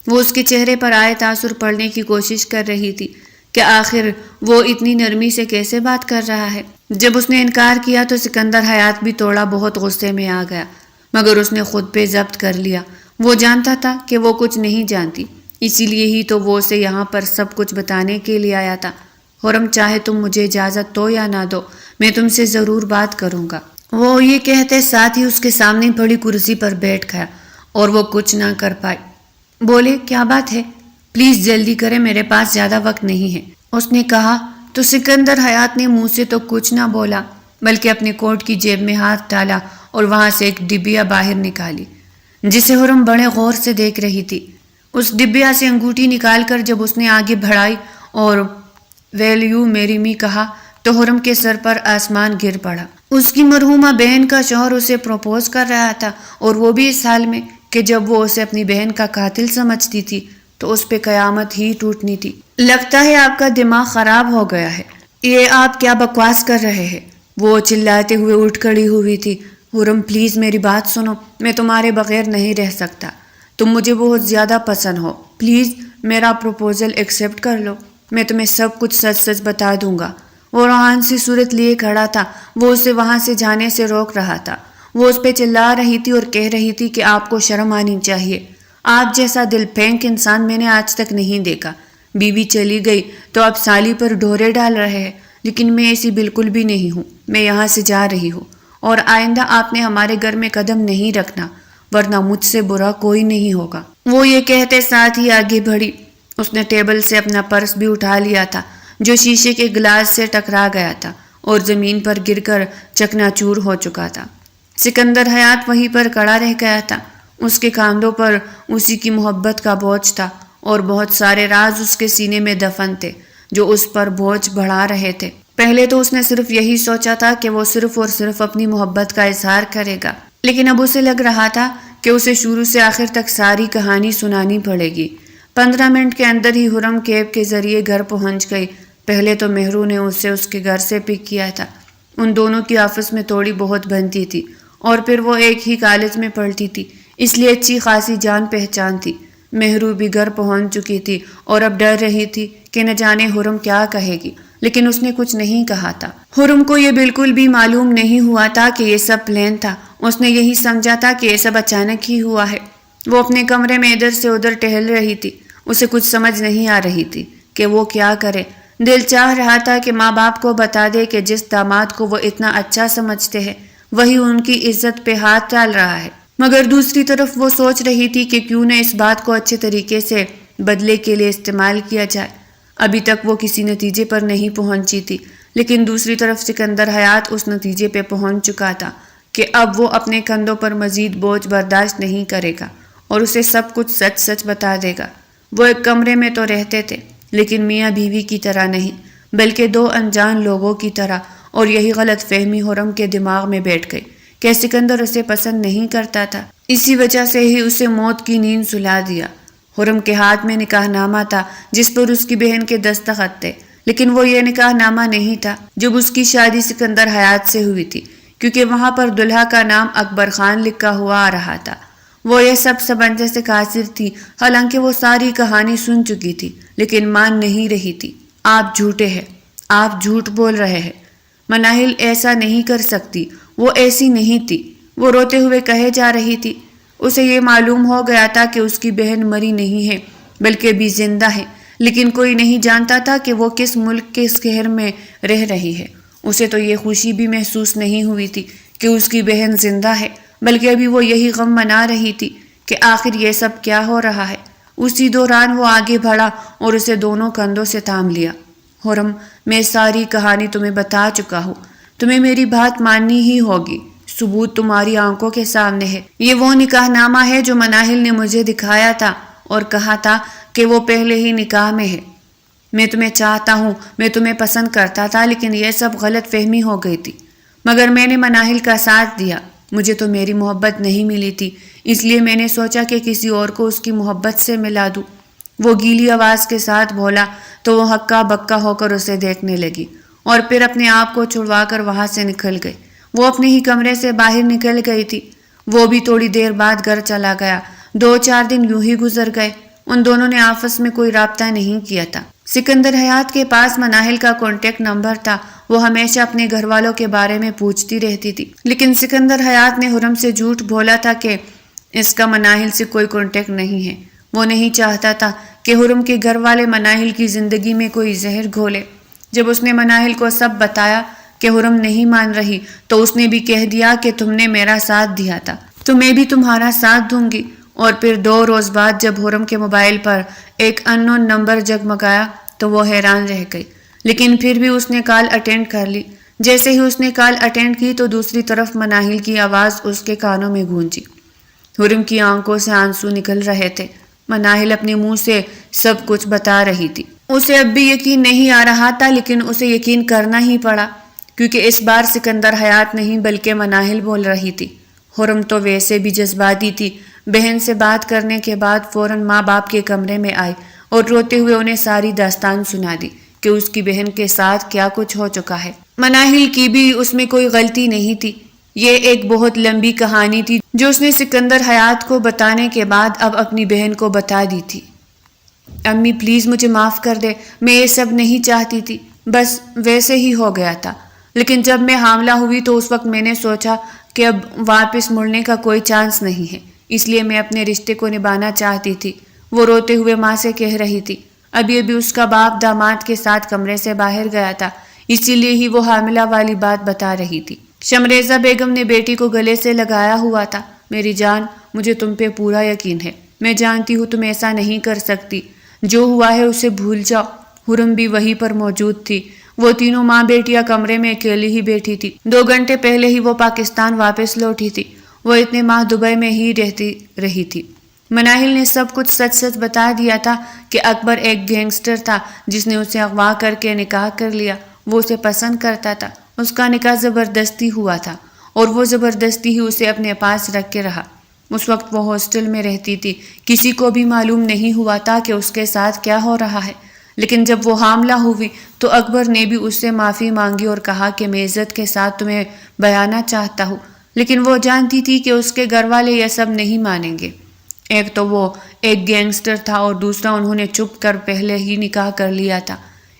Speaker 1: وہ اس کے چہرے پر آئے تاثر پڑھنے کی کوشش کر رہی تھی کہ آخر وہ اتنی نرمی سے کیسے بات کر رہا ہے۔ جب اس نے انکار کیا تو سکندر حیات بھی تھوڑا بہت غصے میں آ گیا، مگر اس نے خود پہ ضبط کر لیا۔ وہ جانتا تھا کہ وہ کچھ نہیں جانتی، اسی لیے ہی تو وہ اسے یہاں پر سب کچھ بتانے کے لیے آیا تھا۔ حرم، چاہے تم مجھے اجازت دو یا نہ دو، میں تم سے ضرور بات کروں گا۔ وہ یہ کہتے ساتھ ہی اس کے سامنے پڑی کرسی پر بیٹھ گیا اور وہ کچھ نہ کر پائی۔ بولے، کیا بات ہے؟ پلیز جلدی کریں، میرے پاس زیادہ وقت نہیں ہے، اس نے کہا۔ تو سکندر حیات نے منہ سے تو کچھ نہ بولا، بلکہ اپنے کوٹ کی جیب میں ہاتھ ڈالا اور وہاں سے ایک ڈبیا باہر نکالی، جسے حرم بڑے غور سے دیکھ رہی تھی۔ اس ڈبیا سے انگوٹھی نکال کر جب اس نے آگے بڑھائی اور ویل یو میری می کہا تو حرم کے سر پر آسمان گر پڑا۔ اس کی مرحومہ بہن کا شوہر اسے پروپوز کر رہا تھا، اور وہ بھی اس حال میں کہ جب وہ اسے اپنی بہن کا قاتل سمجھتی تھی تو اس پہ قیامت ہی ٹوٹنی تھی۔ لگتا ہے آپ کا دماغ خراب ہو گیا ہے، یہ آپ کیا بکواس کر رہے ہیں؟ وہ چلاتے ہوئے اٹھ کھڑی ہوئی تھی۔ حرم، پلیز میری بات سنو، میں تمہارے بغیر نہیں رہ سکتا، تم مجھے بہت زیادہ پسند ہو، پلیز میرا پروپوزل ایکسیپٹ کر لو، میں تمہیں سب کچھ سچ سچ بتا دوں گا۔ وہ روحان سی صورت لیے کھڑا تھا، وہ اسے وہاں سے جانے سے روک رہا تھا۔ وہ اس پہ چلا رہی تھی اور کہہ رہی تھی کہ آپ کو شرم آنی چاہیے، آپ جیسا دل پھینک انسان میں نے آج تک نہیں دیکھا۔ بیوی چلی گئی تو اب سالی پر ڈھورے ڈال رہے ہیں، لیکن میں ایسی بالکل بھی نہیں ہوں۔ میں یہاں سے جا رہی ہوں اور آئندہ آپ نے ہمارے گھر میں قدم نہیں رکھنا، ورنہ مجھ سے برا کوئی نہیں ہوگا۔ وہ یہ کہتے ساتھ ہی آگے بڑھی۔ اس نے ٹیبل سے اپنا پرس بھی اٹھا لیا تھا جو شیشے کے گلاس سے ٹکرا گیا تھا اور زمین پر گر کر چکنا چور ہو چکا تھا۔ سکندر حیات وہیں پر کھڑا رہ گیا تھا۔ اس کے کاندھوں پر اسی کی محبت کا بوجھ تھا اور بہت سارے راز اس کے سینے میں دفن تھے جو اس پر بوجھ بڑھا رہے تھے۔ پہلے تو اس نے صرف یہی سوچا تھا کہ وہ صرف اور صرف اپنی محبت کا اظہار کرے گا، لیکن اب اسے لگ رہا تھا کہ اسے شروع سے آخر تک ساری کہانی سنانی پڑے گی۔ 15 منٹ کے اندر ہی حرم کیب کے ذریعے گھر پہنچ گئی۔ پہلے تو مہرو نے اسے اس کے گھر سے پک کیا تھا۔ ان دونوں کی آپس میں تھوڑی بہت بنتی تھی اور پھر وہ ایک ہی کالج میں پڑھتی تھی، اس لیے اچھی خاصی جان پہچان تھی۔ مہرو بھی گھر پہنچ چکی تھی اور اب ڈر رہی تھی کہ نہ جانے حرم کیا کہے گی، لیکن اس نے کچھ نہیں کہا تھا۔ حرم کو یہ بالکل بھی معلوم نہیں ہوا تھا کہ یہ سب پلان تھا۔ اس نے یہی سمجھا تھا کہ یہ سب اچانک ہی ہوا ہے۔ وہ اپنے کمرے میں ادھر سے ادھر ٹہل رہی تھی۔ اسے کچھ سمجھ نہیں آ رہی تھی کہ وہ کیا کرے۔ دل چاہ رہا تھا کہ ماں باپ کو بتا دے کہ جس داماد کو وہ اتنا اچھا سمجھتے ہیں وہی ان کی عزت پہ ہاتھ ڈال رہا ہے، مگر دوسری طرف وہ سوچ رہی تھی کہ کیوں نہ اس بات کو اچھے طریقے سے بدلے کے لیے استعمال کیا جائے۔ ابھی تک وہ کسی نتیجے پر نہیں پہنچی تھی، لیکن دوسری طرف سکندر حیات اس نتیجے پہ پہنچ چکا تھا کہ اب وہ اپنے کندھوں پر مزید بوجھ برداشت نہیں کرے گا اور اسے سب کچھ سچ سچ بتا دے گا۔ وہ ایک کمرے میں تو رہتے تھے، لیکن میاں بیوی کی طرح نہیں بلکہ دو انجان لوگوں کی طرح، اور یہی غلط فہمی حرم کے دماغ میں بیٹھ گئی کہ سکندر اسے پسند نہیں کرتا تھا، اسی وجہ سے ہی اسے موت کی نیند سلا دیا۔ حرم کے ہاتھ میں نکاح نامہ تھا جس پر اس کی بہن کے دستخط تھے، لیکن وہ یہ نکاح نامہ نہیں تھا جب اس کی شادی سکندر حیات سے ہوئی تھی، کیونکہ وہاں پر دلہا کا نام اکبر خان لکھا ہوا آ رہا تھا۔ وہ یہ سب سمجھنے سے قاصر تھی، حالانکہ وہ ساری کہانی سن چکی تھی، لیکن مان نہیں رہی تھی۔ آپ جھوٹے ہیں، آپ جھوٹ بول رہے ہیں، مناہل ایسا نہیں کر سکتی، وہ ایسی نہیں تھی، وہ روتے ہوئے کہے جا رہی تھی۔ اسے یہ معلوم ہو گیا تھا کہ اس کی بہن مری نہیں ہے بلکہ بھی زندہ ہے، لیکن کوئی نہیں جانتا تھا کہ وہ کس ملک کے شہر میں رہ رہی ہے۔ اسے تو یہ خوشی بھی محسوس نہیں ہوئی تھی کہ اس کی بہن زندہ ہے، بلکہ ابھی وہ یہی غم منا رہی تھی کہ آخر یہ سب کیا ہو رہا ہے۔ اسی دوران وہ آگے بڑھا اور اسے دونوں کندھوں سے تھام لیا۔ حرم، میں ساری کہانی تمہیں بتا چکا ہوں، تمہیں میری بات ماننی ہی ہوگی، ثبوت تمہاری آنکھوں کے سامنے ہے۔ یہ وہ نکاح نامہ ہے جو مناہل نے مجھے دکھایا تھا اور کہا تھا کہ وہ پہلے ہی نکاح میں ہے۔ میں تمہیں چاہتا ہوں، میں تمہیں پسند کرتا تھا، لیکن یہ سب غلط فہمی ہو گئی تھی، مگر میں نے مناہل کا ساتھ دیا۔ مجھے تو میری محبت نہیں ملی تھی، اس لیے میں نے سوچا کہ کسی اور کو اس کی محبت سے ملا دوں۔ وہ گیلی آواز کے ساتھ بولا تو وہ ہکا بکا ہو کر اسے دیکھنے لگی اور پھر اپنے آپ کو چھڑوا کر وہاں سے نکل گئی۔ وہ اپنے ہی کمرے سے باہر نکل گئی تھی۔ وہ بھی تھوڑی دیر بعد گھر چلا گیا۔ 2-4 دن یوں ہی گزر گئے۔ ان دونوں نے آپس میں کوئی رابطہ نہیں کیا تھا۔ سکندر حیات کے پاس مناہل کا کانٹیکٹ نمبر تھا، وہ ہمیشہ اپنے گھر والوں کے بارے میں پوچھتی رہتی تھی، لیکن سکندر حیات نے حرم سے جھوٹ بولا تھا کہ اس کا مناہل سے کوئی کانٹیکٹ نہیں ہے۔ وہ نہیں چاہتا تھا کہ حرم کے گھر والے مناہل کی زندگی میں کوئی زہر گھولے۔ جب اس نے مناہل کو سب بتایا کہ حرم نہیں مان رہی تو اس نے بھی کہہ دیا کہ تم نے میرا ساتھ دیا تھا تو میں بھی تمہارا ساتھ دوں گی۔ اور پھر 2 روز بعد جب حرم کے موبائل پر ایک اننون نمبر جگمگایا تو وہ حیران رہ گئی، لیکن پھر بھی اس نے کال اٹینڈ کر لی۔ جیسے ہی اس نے کال اٹینڈ کی تو دوسری طرف مناہل کی آواز اس کے کانوں میں گونجی۔ حرم کی آنکھوں سے آنسو نکل رہے تھے۔ مناہل اپنے منہ سے سب کچھ بتا رہی تھی۔ اسے اب بھی یقین نہیں آ رہا تھا، لیکن اسے یقین کرنا ہی پڑا، کیونکہ اس بار سکندر حیات نہیں بلکہ مناہل بول رہی تھی۔ حرم تو ویسے بھی جذباتی تھی۔ بہن سے بات کرنے کے بعد فوراً ماں باپ کے کمرے میں آئی اور روتے ہوئے انہیں ساری داستان سنا دی کہ اس کی بہن کے ساتھ کیا کچھ ہو چکا ہے۔ مناہل کی بھی اس میں کوئی غلطی نہیں تھی۔ یہ ایک بہت لمبی کہانی تھی جو اس نے سکندر حیات کو بتانے کے بعد اب اپنی بہن کو بتا دی تھی۔ امی پلیز مجھے معاف کر دے، میں یہ سب نہیں چاہتی تھی، بس ویسے ہی ہو گیا تھا، لیکن جب میں حاملہ ہوئی تو اس وقت میں نے سوچا کہ اب واپس مڑنے کا کوئی چانس نہیں ہے، اس لیے میں اپنے رشتے کو نبھانا چاہتی تھی۔ وہ روتے ہوئے ماں سے کہہ رہی تھی۔ ابھی اس کا باپ داماد کے ساتھ کمرے سے باہر گیا تھا، اسی لیے ہی وہ حاملہ والی بات بتا رہی تھی۔ شمریزہ بیگم نے بیٹی کو گلے سے لگایا ہوا تھا۔ میری جان، مجھے تم پہ پورا یقین ہے، میں جانتی ہوں تم ایسا نہیں کر سکتی، جو ہوا ہے اسے بھول جاؤ۔ حرم بھی وہیں پر موجود تھی۔ وہ تینوں ماں بیٹیاں کمرے میں اکیلی ہی بیٹھی تھی۔ 2 گھنٹے پہلے ہی وہ پاکستان واپس لوٹی تھی۔ وہ اتنے ماہ دبئی میں ہی رہتی رہی تھی۔ مناہل نے سب کچھ سچ سچ بتا دیا تھا کہ اکبر ایک گینگسٹر تھا جس نے اسے اغوا کر کے نکاح کر لیا۔ وہ اسے پسند کرتا تھا، اس کا نکاح زبردستی ہوا تھا اور وہ زبردستی ہی اسے اپنے پاس رکھ کے رہا۔ اس وقت وہ ہاسٹل میں رہتی تھی، کسی کو بھی معلوم نہیں ہوا تھا کہ اس کے ساتھ کیا ہو رہا ہے۔ لیکن جب وہ حاملہ ہوئی تو اکبر نے بھی اس سے معافی مانگی اور کہا کہ میں عزت کے ساتھ تمہیں بیانا چاہتا ہوں، لیکن وہ جانتی تھی کہ اس کے گھر والے یہ سب نہیں مانیں گے۔ ایک تو وہ ایک گینگسٹر تھا اور دوسرا انہوں نے چھپ کر پہلے ہی نکاح کر لیا تھا،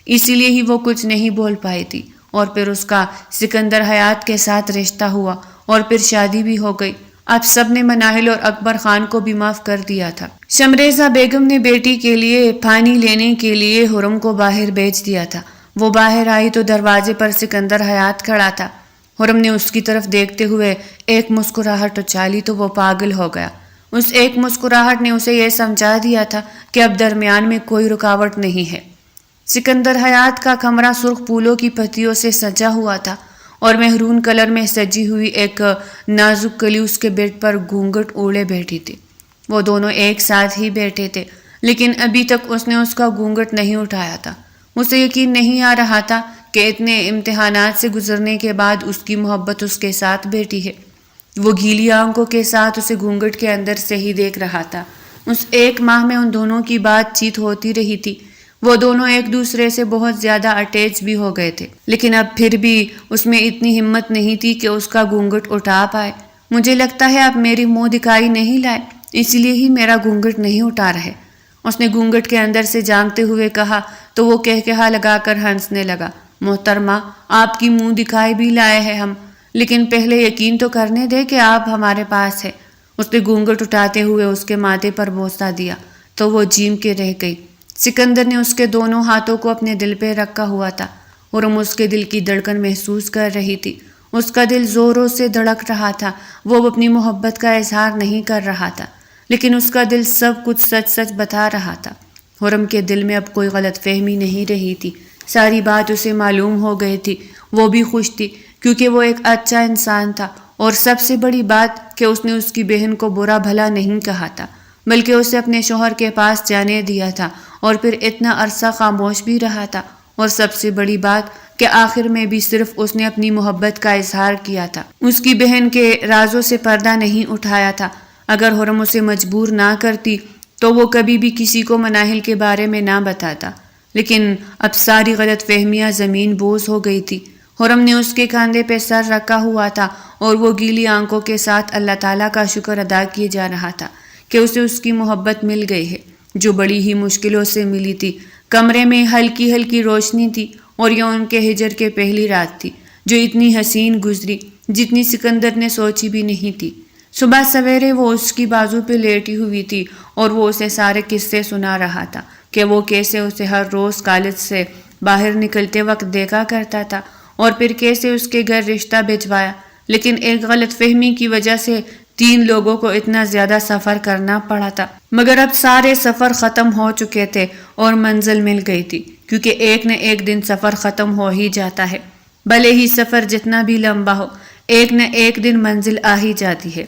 Speaker 1: اسی لیے ہی وہ کچھ نہیں بول پائی تھی۔ اور پھر اس کا سکندر حیات کے ساتھ رشتہ ہوا اور پھر شادی بھی ہو گئی۔ اب سب نے مناہل اور اکبر خان کو بھی معاف کر دیا تھا۔ شمریزہ بیگم نے بیٹی کے لیے پانی لینے کے لیے حرم کو باہر بھیج دیا تھا۔ وہ باہر آئی تو دروازے پر سکندر حیات کھڑا تھا۔ حرم نے اس کی طرف دیکھتے ہوئے ایک مسکراہٹ اچھالی تو وہ پاگل ہو گیا۔ اس ایک مسکراہٹ نے اسے یہ سمجھا دیا تھا کہ اب درمیان میں کوئی رکاوٹ نہیں ہے۔ سکندر حیات کا کمرہ سرخ پھولوں کی پتیوں سے سجا ہوا تھا اور مہرون کلر میں سجی ہوئی ایک نازک کلی اس کے بیڈ پر گھونگھٹ اوڑھے بیٹھی تھی۔ وہ دونوں ایک ساتھ ہی بیٹھے تھے، لیکن ابھی تک اس نے اس کا گھونگھٹ نہیں اٹھایا تھا۔ اسے یقین نہیں آ رہا تھا کہ اتنے امتحانات سے گزرنے کے بعد اس کی محبت اس کے ساتھ بیٹھی ہے۔ وہ گیلی آنکھوں کے ساتھ اسے گھونگھٹ کے اندر سے ہی دیکھ رہا تھا۔ اس 1 ماہ میں ان دونوں کی بات چیت ہوتی رہی تھی۔ وہ دونوں ایک دوسرے سے بہت زیادہ اٹیچ بھی ہو گئے تھے، لیکن اب پھر بھی اس میں اتنی ہمت نہیں تھی کہ اس کا گھونگھٹ اٹھا پائے۔ مجھے لگتا ہے آپ میری منہ دکھائی نہیں لائے، اس لیے ہی میرا گھونگھٹ نہیں اٹھا رہے۔ اس نے گھونگھٹ کے اندر سے جھانکتے ہوئے کہا تو وہ کہا لگا کر ہنسنے لگا۔ محترمہ، آپ کی منہ دکھائی بھی لائے ہیں ہم، لیکن پہلے یقین تو کرنے دے کہ آپ ہمارے پاس ہے۔ اس نے گھونگھٹ اٹھاتے ہوئے اس کے ماتھے پر بوسہ دیا تو وہ جھیم کے رہ گئی۔ سکندر نے اس کے دونوں ہاتھوں کو اپنے دل پہ رکھا ہوا تھا اور اس کے دل کی دھڑکن محسوس کر رہی تھی۔ اس کا دل زوروں سے دھڑک رہا تھا۔ وہ اپنی محبت کا اظہار نہیں کر رہا تھا، لیکن اس کا دل سب کچھ سچ سچ بتا رہا تھا۔ حرم کے دل میں اب کوئی غلط فہمی نہیں رہی تھی، ساری بات اسے معلوم ہو گئی تھی۔ وہ بھی خوش تھی کیونکہ وہ ایک اچھا انسان تھا، اور سب سے بڑی بات کہ اس نے اس کی بہن کو برا بھلا نہیں کہا تھا، بلکہ اسے اپنے شوہر کے پاس جانے دیا تھا اور پھر اتنا عرصہ خاموش بھی رہا تھا۔ اور سب سے بڑی بات کہ آخر میں بھی صرف اس نے اپنی محبت کا اظہار کیا تھا، اس کی بہن کے رازوں سے پردہ نہیں اٹھایا تھا۔ اگر حرم اسے مجبور نہ کرتی تو وہ کبھی بھی کسی کو مناہل کے بارے میں نہ بتاتا، لیکن اب ساری غلط فہمیاں زمین بوس ہو گئی تھی۔ حرم نے اس کے کاندھے پہ سر رکھا ہوا تھا اور وہ گیلی آنکھوں کے ساتھ اللہ تعالیٰ کا شکر ادا کیے جا رہا تھا کہ اسے اس کی محبت مل گئی ہے، جو بڑی ہی مشکلوں سے ملی تھی۔ کمرے میں ہلکی ہلکی روشنی تھی اور یہ ان کے ہجر کے پہلی رات تھی، جو اتنی حسین گزری جتنی سکندر نے سوچی بھی نہیں تھی۔ صبح سویرے وہ اس کی بازو پہ لیٹی ہوئی تھی اور وہ اسے سارے قصے سنا رہا تھا کہ وہ کیسے اسے ہر روز کالج سے باہر نکلتے وقت دیکھا کرتا تھا اور پھر کیسے اس کے گھر رشتہ بھجوایا، لیکن ایک غلط فہمی کی وجہ سے 3 لوگوں کو اتنا زیادہ سفر کرنا پڑا تھا۔ مگر اب سارے سفر ختم ہو چکے تھے اور منزل مل گئی تھی، کیونکہ ایک نہ ایک دن سفر ختم ہو ہی جاتا ہے، بھلے ہی سفر جتنا بھی لمبا ہو، ایک نہ ایک دن منزل آ ہی جاتی ہے۔